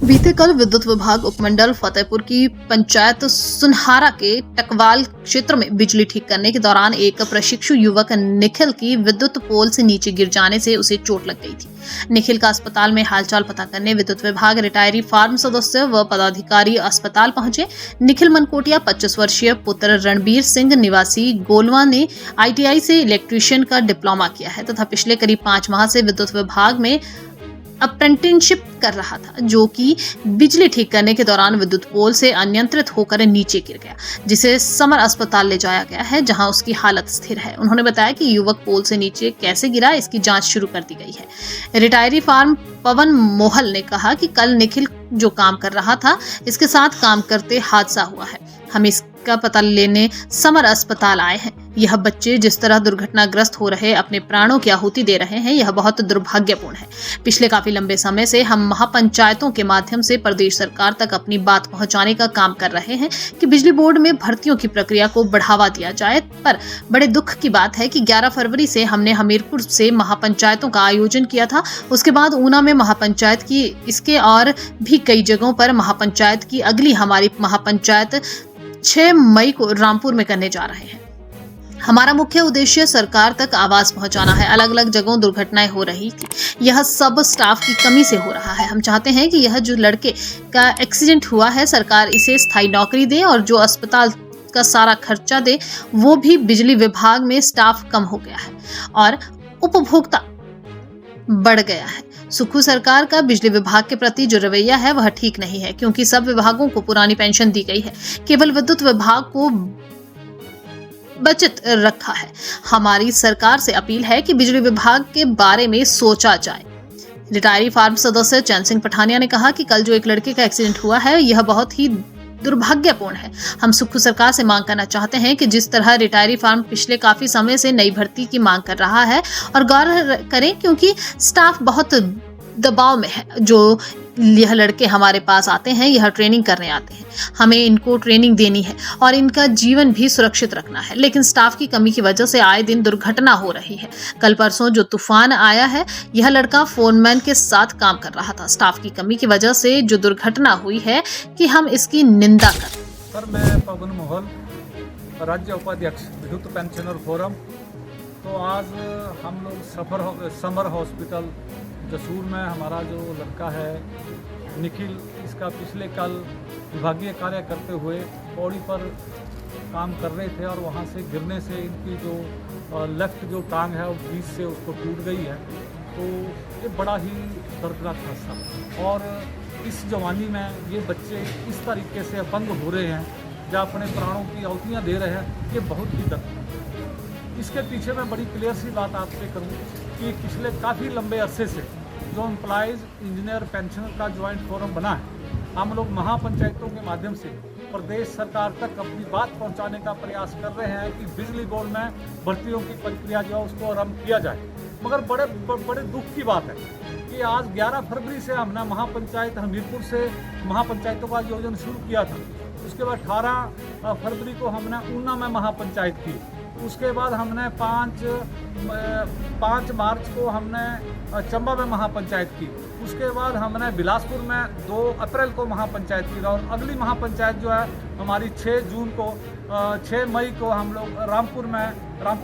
बीते कल विद्युत विभाग उपमंडल फतेहपुर की पंचायत सुनहारा के टकवाल क्षेत्र में बिजली ठीक करने के दौरान एक प्रशिक्षु युवक निखिल की विद्युत पोल से नीचे गिर जाने से उसे चोट लग गई थी। निखिल का अस्पताल में हालचाल पता करने विद्युत विभाग रिटायरी फार्म सदस्य व पदाधिकारी अस्पताल पहुंचे। निखिल मनकोटिया 25 वर्षीय पुत्र रणबीर सिंह निवासी गोलवा ने ITI से इलेक्ट्रीशियन का डिप्लोमा किया है तथा पिछले करीब 5 माह से विद्युत विभाग में अप्रेंटिसशिप कर रहा था, जो कि बिजली ठीक करने के दौरान विद्युत पोल से अनियंत्रित होकर नीचे गिर गया, जिसे समर अस्पताल ले जाया गया है, जहां उसकी हालत स्थिर है। उन्होंने बताया कि युवक पोल से नीचे कैसे गिरा, इसकी जांच शुरू कर दी गई है। रिटायरी फार्म पवन मोहल ने कहा कि कल निखिल जो काम कर रहा था, इसके साथ काम करते हादसा हुआ है। हम इसका पता लेने समर अस्पताल आए हैं। यह बच्चे जिस तरह दुर्घटनाग्रस्त हो रहे अपने प्राणों की आहुति दे रहे हैं, यह बहुत दुर्भाग्यपूर्ण है। पिछले काफी लंबे समय से हम महापंचायतों के माध्यम से प्रदेश सरकार तक अपनी बात पहुंचाने का काम कर रहे हैं कि बिजली बोर्ड में भर्तियों की प्रक्रिया को बढ़ावा दिया जाए, पर बड़े दुख की बात है कि 11 फरवरी से हमने हमीरपुर से महापंचायतों का आयोजन किया था, उसके बाद ऊना में महापंचायत की, इसके और भी कई जगहों पर महापंचायत की। अगली हमारी महापंचायत 6 मई को रामपुर में करने जा रहे हैं। हमारा मुख्य उद्देश्य सरकार तक आवाज पहुंचाना है। अलग अलग जगहों दुर्घटनाएं हो रही थी, यह सब स्टाफ की कमी से हो रहा है। हम चाहते हैं कि यह जो लड़के का एक्सीडेंट हुआ है, सरकार इसे स्थायी नौकरी दे और जो अस्पताल का सारा खर्चा दे, वो भी। बिजली विभाग में स्टाफ कम हो गया है और उपभोक्ता बढ़ गया है। सुखू सरकार का बिजली विभाग के प्रति जो रवैया है वह ठीक नहीं है, क्योंकि सब विभागों को पुरानी पेंशन दी गई है, केवल विद्युत विभाग को बचत रखा है। हमारी सरकार से अपील है कि बिजली विभाग के बारे में सोचा जाए। रिटायरी फार्म सदस्य चैन सिंह पठानिया ने कहा कि कल जो एक लड़के का एक्सीडेंट हुआ है, यह बहुत ही दुर्भाग्यपूर्ण है। हम सुखू सरकार से मांग करना चाहते हैं कि जिस तरह रिटायरी फार्म पिछले काफी समय से नई भर्ती की मांग कर रहा है और गौर करें, क्योंकि स्टाफ बहुत दबाव में है। जो यह लड़के हमारे पास आते हैं, यह ट्रेनिंग करने आते हैं, हमें इनको ट्रेनिंग देनी है और इनका जीवन भी सुरक्षित रखना है, लेकिन स्टाफ की कमी की वजह से आए दिन दुर्घटना हो रही है। कल परसों जो तूफान आया है, यह लड़का फोनमैन के साथ काम कर रहा था। स्टाफ की कमी की वजह से जो दुर्घटना हुई है कि हम इसकी निंदा करें। सर, मैं पवन मोहन, राज्य उपाध्यक्ष विद्युत पेंशनर फोरम। तो आज हम लोग समर हॉस्पिटल जसूर में हमारा जो लड़का है निखिल, इसका पिछले कल विभागीय कार्य करते हुए पौड़ी पर काम कर रहे थे और वहाँ से गिरने से इनकी जो लेफ्ट जो टांग है वो बीच से उसको टूट गई है। तो ये बड़ा ही दर्दनाक हादसा, और इस जवानी में ये बच्चे इस तरीके से अपंग हो रहे हैं, जो अपने प्राणों की आहुतियाँ दे रहे हैं, ये बहुत ही दर्दनाक। इसके पीछे मैं बड़ी क्लियर सी बात आपसे करूँ कि पिछले काफ़ी लंबे अरसे से जो एम्प्लॉयज़ इंजीनियर पेंशनर का ज्वाइंट फोरम बना है, हम लोग महापंचायतों के माध्यम से प्रदेश सरकार तक अपनी बात पहुंचाने का प्रयास कर रहे हैं कि बिजली बोर्ड में भर्तियों की प्रक्रिया जो है उसको आरम्भ किया जाए। मगर बड़े दुख की बात है कि आज 11 फरवरी से हमने महापंचायत हमीरपुर से महापंचायतों का आयोजन शुरू किया था। उसके बाद 18 फरवरी को हमने ऊना में महापंचायत की। उसके बाद हमने 5 मार्च को हमने चंबा में महापंचायत की। उसके बाद हमने बिलासपुर में 2 अप्रैल को महापंचायत की, और अगली महापंचायत जो है हमारी 6 मई को हम लोग रामपुर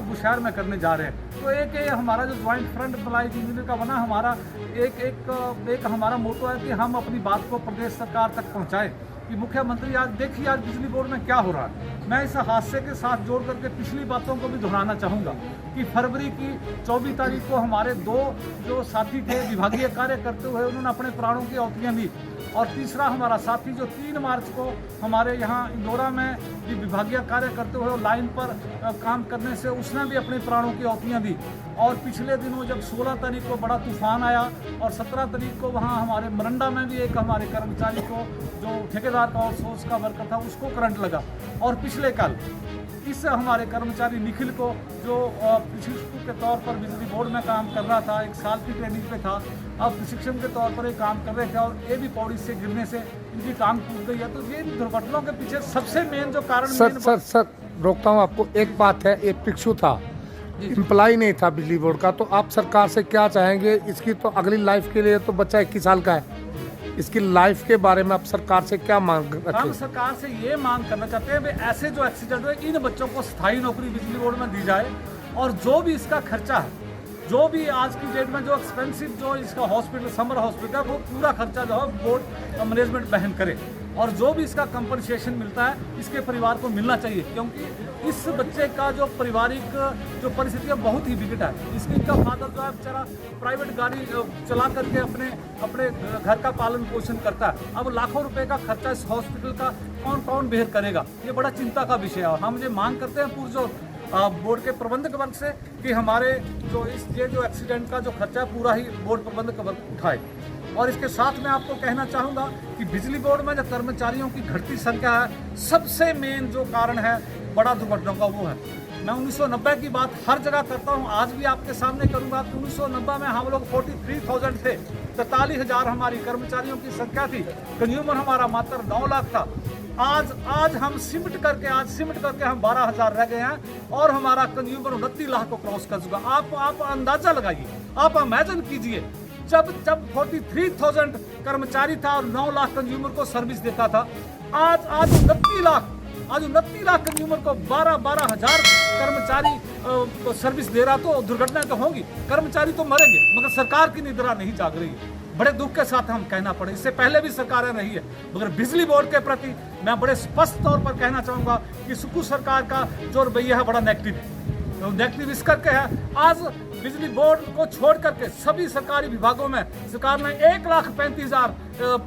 बुशहर में करने जा रहे हैं। तो एक हमारा जो ज्वाइंट फ्रंट एम्प्लॉयज इंजीनियर का बना, हमारा एक हमारा मोटो है कि हम अपनी बात को प्रदेश सरकार तक पहुँचाएँ कि मुख्यमंत्री आज देखिए आज बिजली बोर्ड में क्या हो रहा है। मैं इस हादसे के साथ जोड़ करके पिछली बातों को भी दोहराना चाहूँगा कि फरवरी की 24 तारीख को हमारे 2 जो साथी थे विभागीय कार्य करते हुए, उन्होंने अपने प्राणों की आहुतियाँ दी, और तीसरा हमारा साथी जो 3 मार्च को हमारे यहाँ इंदौरा में विभागीय कार्य करते हुए लाइन पर काम करने से उसने भी अपने प्राणों की आहुतियाँ दी। और पिछले दिनों जब 16 तारीख को बड़ा तूफान आया और 17 तारीख को वहाँ हमारे मरंडा में भी एक हमारे कर्मचारी को, जो ठेकेदार का आउटसोर्स का वर्कर था, उसको करंट लगा। और पिछले कल इस हमारे कर्मचारी निखिल को, जो प्रशिक्षु के तौर पर बिजली बोर्ड में काम कर रहा था, 1 साल की ट्रेनिंग पे था, अब प्रशिक्षण के तौर पर ये काम कर रहे थे, और ये भी पौड़ी से गिरने से इनकी टांग टूट गई है। तो ये दुर्घटनाओं के पीछे सबसे मेन जो कारण सर रोकता हूँ आपको। एक बात है, एक प्रशिक्षु था, एम्प्लॉय नहीं था बिजली बोर्ड का, तो आप सरकार से क्या चाहेंगे? इसकी तो अगली लाइफ के लिए तो बच्चा 21 साल का है। इसकी लाइफ के बारे में आप सरकार से क्या मांग हम रखें? सरकार से ये मांग करना चाहते हैं कि ऐसे जो एक्सीडेंट हुए इन बच्चों को स्थायी नौकरी बिजली बोर्ड में दी जाए, और जो भी इसका खर्चा है, जो भी आज की डेट में जो एक्सपेंसिव जो इसका हॉस्पिटल, समर हॉस्पिटल, वो पूरा खर्चा जो है बोर्ड मैनेजमेंट वहन करे, और जो भी इसका कंपनसेशन मिलता है इसके परिवार को मिलना चाहिए, क्योंकि इस बच्चे का जो पारिवारिक जो परिस्थिति है बहुत ही विकट है। इसकी का फादर जो है बेचारा प्राइवेट गाड़ी चला करके अपने घर का पालन पोषण करता है। अब लाखों रुपए का खर्चा इस हॉस्पिटल का कौन बेयर करेगा, ये बड़ा चिंता का विषय है। और हम ये मांग करते हैं पूर्व जो बोर्ड के प्रबंधक वर्ग से कि हमारे जो एक्सीडेंट का जो खर्चा है पूरा ही बोर्ड प्रबंधक वर्ग उठाए। और इसके साथ मैं आपको कहना चाहूँगा कि बिजली बोर्ड में जो कर्मचारियों की घटती संख्या है, सबसे मेन जो कारण है बड़ा दुर्घटनाओं का वो है। मैं 1990 की बात हर जगह करता हूँ, आज भी आपके सामने करूँगा कि 1990 में हम लोग 43,000 थे, 43,000 हमारी कर्मचारियों की संख्या थी, कंज्यूमर हमारा मात्र 9 लाख था। आज हम सिमट करके हम 12,000 रह गए हैं, और हमारा कंज्यूमर 29 लाख को क्रॉस कर चुका। आप अंदाजा लगाइए, आप इमेजिन कीजिए, जब 43,000 कर्मचारी था और 9 लाख कंज्यूमर को सर्विस देता था, आज 29 लाख कंज्यूमर को 12,000 कर्मचारी सर्विस दे रहा, तो दुर्घटना तो होगी, कर्मचारी तो मरेंगे, मगर सरकार की निद्रा नहीं जाग रही है। बड़े दुख के साथ हम कहना पड़े, इससे पहले भी सरकारें रही है, मगर बिजली बोर्ड के प्रति मैं बड़े स्पष्ट तौर पर कहना चाहूँगा कि सुकू सरकार का जो रवैया है बड़ा नेगेटिव है। नेगेटिव इस करके है, आज बिजली बोर्ड को छोड़ करके सभी सरकारी विभागों में सरकार ने 1,35,000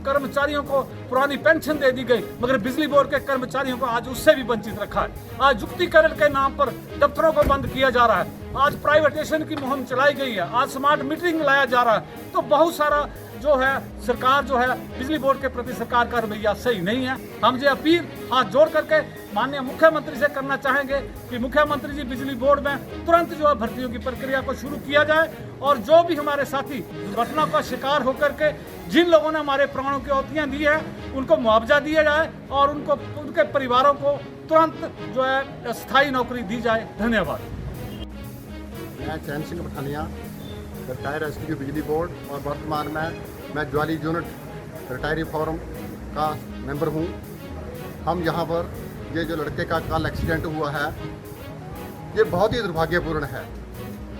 कर्मचारियों को पुरानी पेंशन दे दी गई, मगर बिजली बोर्ड के कर्मचारियों को आज उससे भी वंचित रखा है। आज युक्तिकरण के नाम पर दफ्तरों को बंद किया जा रहा है, आज प्राइवेटाइजेशन की मुहिम चलाई गई है, आज स्मार्ट मीटरिंग लाया जा रहा है। तो बहुत सारा जो है सरकार जो है बिजली बोर्ड के प्रति सरकार का रवैया सही नहीं है। हम ये अपील हाथ जोड़ करके माननीय मुख्यमंत्री से करना चाहेंगे कि मुख्यमंत्री जी बिजली बोर्ड में तुरंत जो है भर्तियों की प्रक्रिया को शुरू किया जाए, और जो भी हमारे साथी दुर्घटना का शिकार होकर के जिन लोगों ने हमारे प्राणों की आहुतियां दी है उनको मुआवजा दिया जाए, और उनके परिवारों को तुरंत जो है स्थायी नौकरी दी जाए। धन्यवाद। मैं चैन सिंह पठानिया, रिटायर एसपी बिजली बोर्ड, और वर्तमान में मैं ज्वाली यूनिट रिटायरी फोरम का मेंबर हूं। हम यहां पर ये जो लड़के का कल एक्सीडेंट हुआ है, ये बहुत ही दुर्भाग्यपूर्ण है।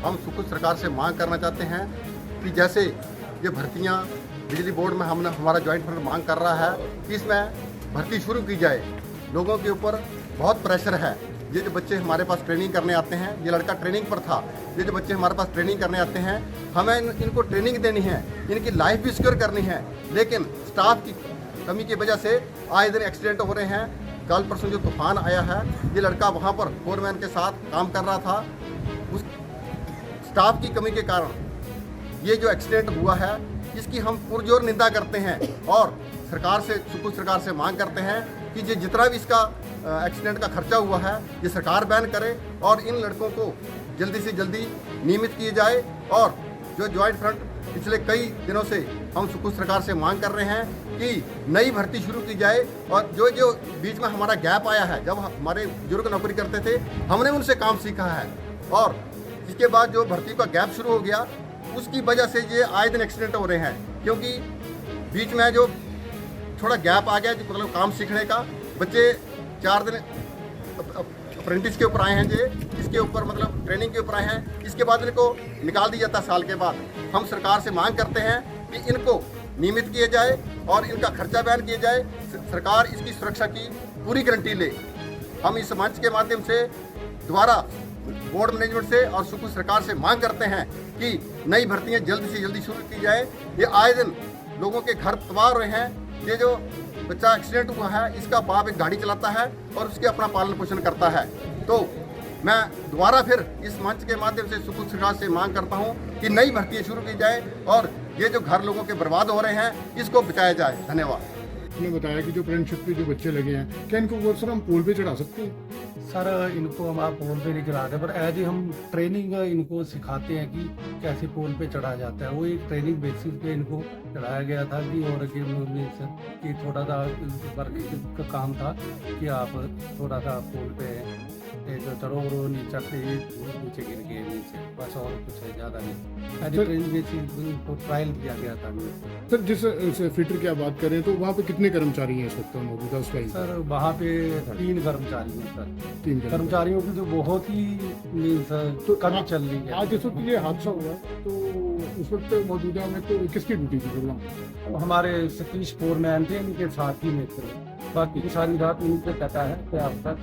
हम सुकुल सरकार से मांग करना चाहते हैं कि जैसे ये भर्तियां बिजली बोर्ड में हमारा जॉइंट फ्रंट मांग कर रहा है कि इसमें भर्ती शुरू की जाए। लोगों के ऊपर बहुत प्रेशर है। ये जो बच्चे हमारे पास ट्रेनिंग करने आते हैं, ये लड़का ट्रेनिंग पर था, ये जो बच्चे हमारे पास ट्रेनिंग करने आते हैं, हमें इनको ट्रेनिंग देनी है, इनकी लाइफ भी सिक्योर करनी है, लेकिन स्टाफ की कमी की वजह से आए दिन एक्सीडेंट हो रहे हैं। कल परसों जो तूफान आया है, ये लड़का वहाँ पर फोरमैन के साथ काम कर रहा था, उस स्टाफ की कमी के कारण ये जो एक्सीडेंट हुआ है, इसकी हम पुरजोर निंदा करते हैं, और सरकार से, सुकुल सरकार से मांग करते हैं कि ये जितना भी इसका एक्सीडेंट का खर्चा हुआ है, ये सरकार बैन करे, और इन लड़कों को जल्दी से जल्दी नियमित किए जाए। और जो जॉइंट फ्रंट पिछले कई दिनों से हम सुकुल सरकार से मांग कर रहे हैं कि नई भर्ती शुरू की जाए, और जो बीच में हमारा गैप आया है, जब हमारे बुजुर्ग नौकरी करते थे, हमने उनसे काम सीखा है, और इसके बाद जो भर्ती का गैप शुरू हो गया, उसकी वजह से ये आए दिन एक्सीडेंट हो रहे हैं। क्योंकि बीच में जो थोड़ा गैप आ गया, मतलब काम सीखने का, बच्चे 4 दिन अप्रेंटिस के ऊपर आए हैं, इसके ऊपर मतलब ट्रेनिंग के ऊपर आए हैं, इसके बाद इनको निकाल दिया जाता साल के बाद। हम सरकार से मांग करते हैं कि इनको नियमित किए जाए और इनका खर्चा बैन किया जाए, सरकार इसकी सुरक्षा की पूरी गारंटी ले। हम इस मंच के माध्यम से दोबारा बोर्ड मैनेजमेंट से और सुकुल सरकार से मांग करते हैं कि नई भर्तियां जल्द से जल्दी शुरू की जाए। ये आए दिन लोगों के घर तबाह हो रहे हैं। ये जो बच्चा एक्सीडेंट हुआ है, इसका बाप एक गाड़ी चलाता है और उसके अपना पालन पोषण करता है। तो मैं दोबारा फिर इस मंच के माध्यम से सुकुल सरकार से मांग करता हूं कि नई भर्तियां शुरू की जाए और ये जो घर लोगों के बर्बाद हो रहे हैं, इसको बचाया जाए। धन्यवाद। आपने बताया कि जो अप्रेंटिसशिप के जो बच्चे लगे हैं, क्या इनको वो सर हम पोल पे चढ़ा सकते हैं? सर इनको हम आप पोल पे नहीं चढ़ाते, पर एज ही हम ट्रेनिंग इनको सिखाते हैं कि कैसे पोल पे चढ़ा जाता है। वो एक ट्रेनिंग बेसिस पे इनको चढ़ाया गया था कि और कि थोड़ा सा वर्क का काम था कि आप थोड़ा सा पोल पे ये जो चढ़ो वो नीचे से नीचे गिर गए नीचे, बस और कुछ है ज़्यादा नहीं। एज सर- ट्रेनिंग बेसिस को ट्रायल दिया गया था हमें। सर जिस फिटर की आप बात करें तो वहाँ पे कितने कर्मचारी हैं इस वक्त मौजूदा उस टाइम? सर वहाँ पे 3 कर्मचारी हैं सर। 3 कर्मचारी। कर्मचारियों की तो बहुत ही मीन्स तो कमी चल रही है। आज जिस वक्त ये हादसा हुआ तो उस वक्त मौजूदा में तो किसकी ड्यूटी थी प्रोग्राम? हमारे सतीश फोरमैन थे, इनके साथ ही में थे। बाकी की सारी रात इनसे पता है कि आप तक